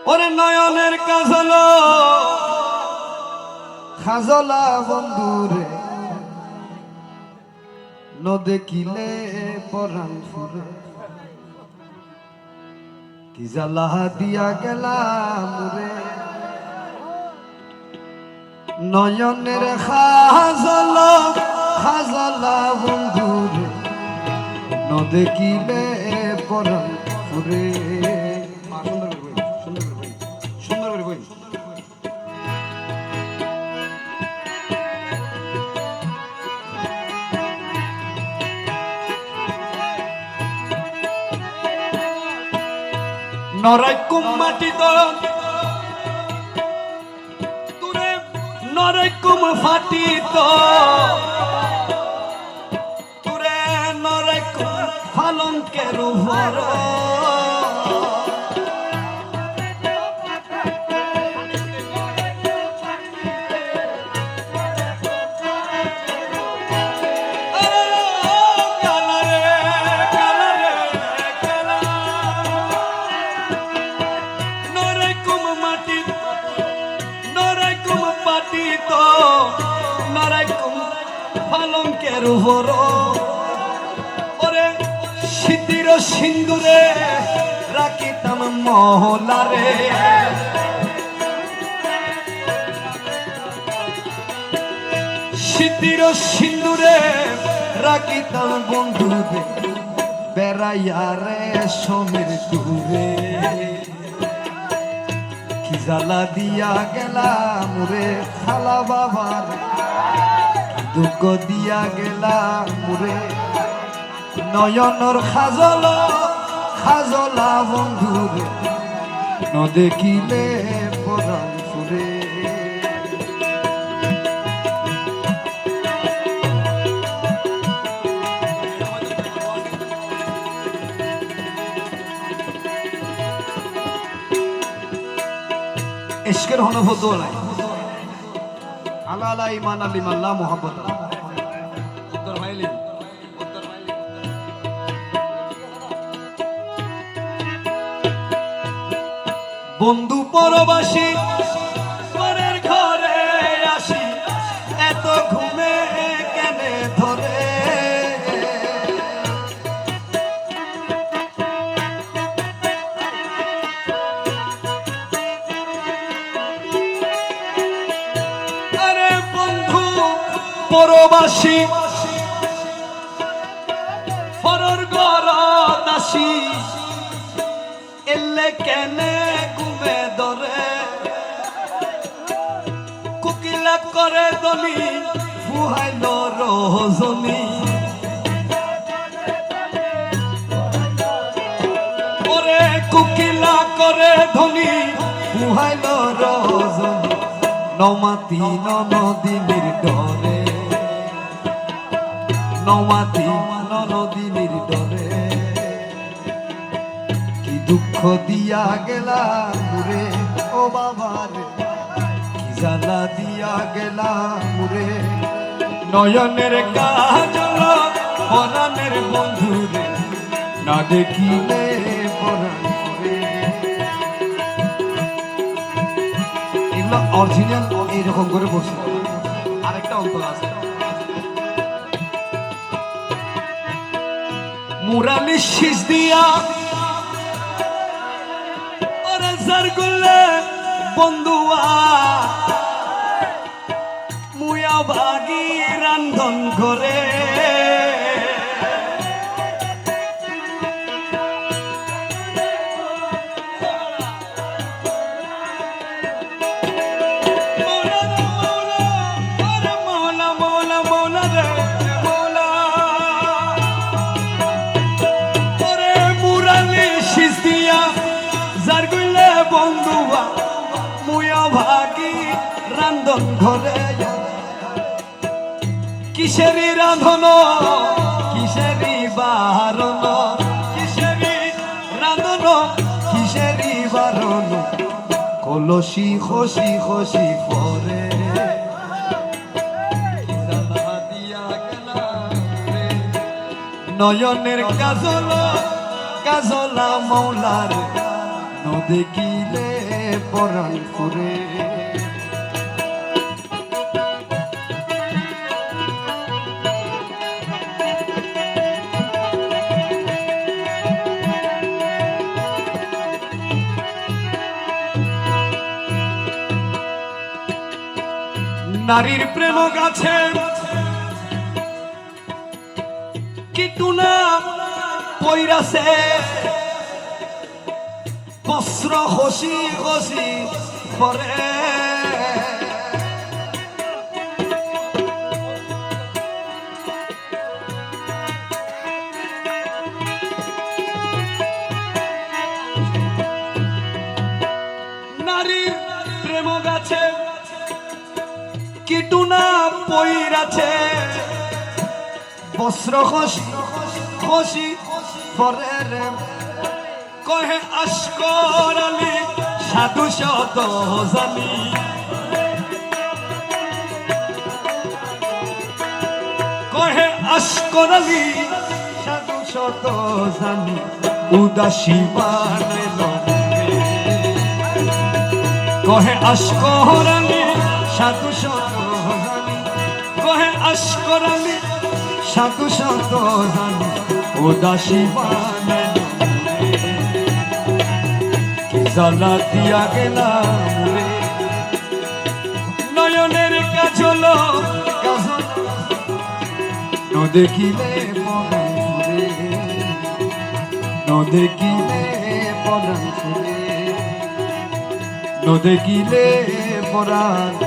ওরে নয়নের কাজল খাজলা বন্ধুরে ন দেখিলে পরাণ ফুরে কি জ্বালা দিয়া গেলাম রে নয়নের খাজলা খাজলা বন্ধুরে ন দেখিলে পরাণ ফুরে নরাইকুম মাটি তুরে নরাইকুম ফাটি তুরে নরাইকুম ফালঙ্কের উপর পালঙ্কের উপর ওরে শীতির সিন্দুরে রাখিতাম মহলারে শীতির সিন্দুরে রাখিতাম বন্ধুরে বেড়াইয়া রে সমীর দূরে কি জ্বালা দিয়া গেলাম রে খালা বাবার দুঃখ দিয়া গেলাম রে নয়নর খাজলা খাজলা বন্ধুরে ন দেখিলে পরাণ ফুরে ইশকের অনুভূত নাই আলা ইমান আল্লাহ মুহাম্মদ বন্ধু পরবাসী পরের ঘরে আসি এত ঘুমে কেনে ধরে আরে বন্ধু পরবাসী পরের ঘর আসি এলে কেনে ঘুমে ধরে কুকিলা করে দলি ফুহাইল রজনী ওরে কুকিলা করে ধলি ফুহাইল রজনী নমাতি ননদিনীর ডরে নমাতি ননদিনীর ডরে দুঃখ দিয়া গেলাম রে ও বাবার কি জ্বালা দিয়া গেলাম রে নয়নের কাজল পরাণের বন্ধুরে না দেখিলে পরাণ ফুরে এগুলো অরিজিনাল এইরকম করে বসে আরেকটা অন্তর আছে মুরালি শীষ দিয়া বন্ধুয়া মুয়া ভাগি রান্ধন করে বন্ধুয়া মুয়া ভাগি রান্ধন ঘরে কিসেরি রাধন কিসেরি বারণ কিসেরি রাধন কিসেরি বারণ কলসি খসি খসি পরে নয়নের কাজল কাজলা মৌলার দেখিলে পরাণ করে নারীর প্রেম গাছে কিটুনা পইরাছে বস্ত্র হসি হসি পরে নারীর প্রেম গাছে কিটুনা পইরাছে বস্ত্র হসি হসি পরে রে কহে আশকর আলী সাধু শত জানি কহে আশকর আলী সাধু শত জানি উদাসী বানাইল কহে আশকর আলী সাধু শত জানি কহে আশকর আলী সাধু শত জানি উদাসী বানাইল জ্বালা দিয়া গেলাম রে নয়নের কাজল দেখিলে পরাণ সুরে দেখিলে পরাণ সুরে দেখিলে পরাণ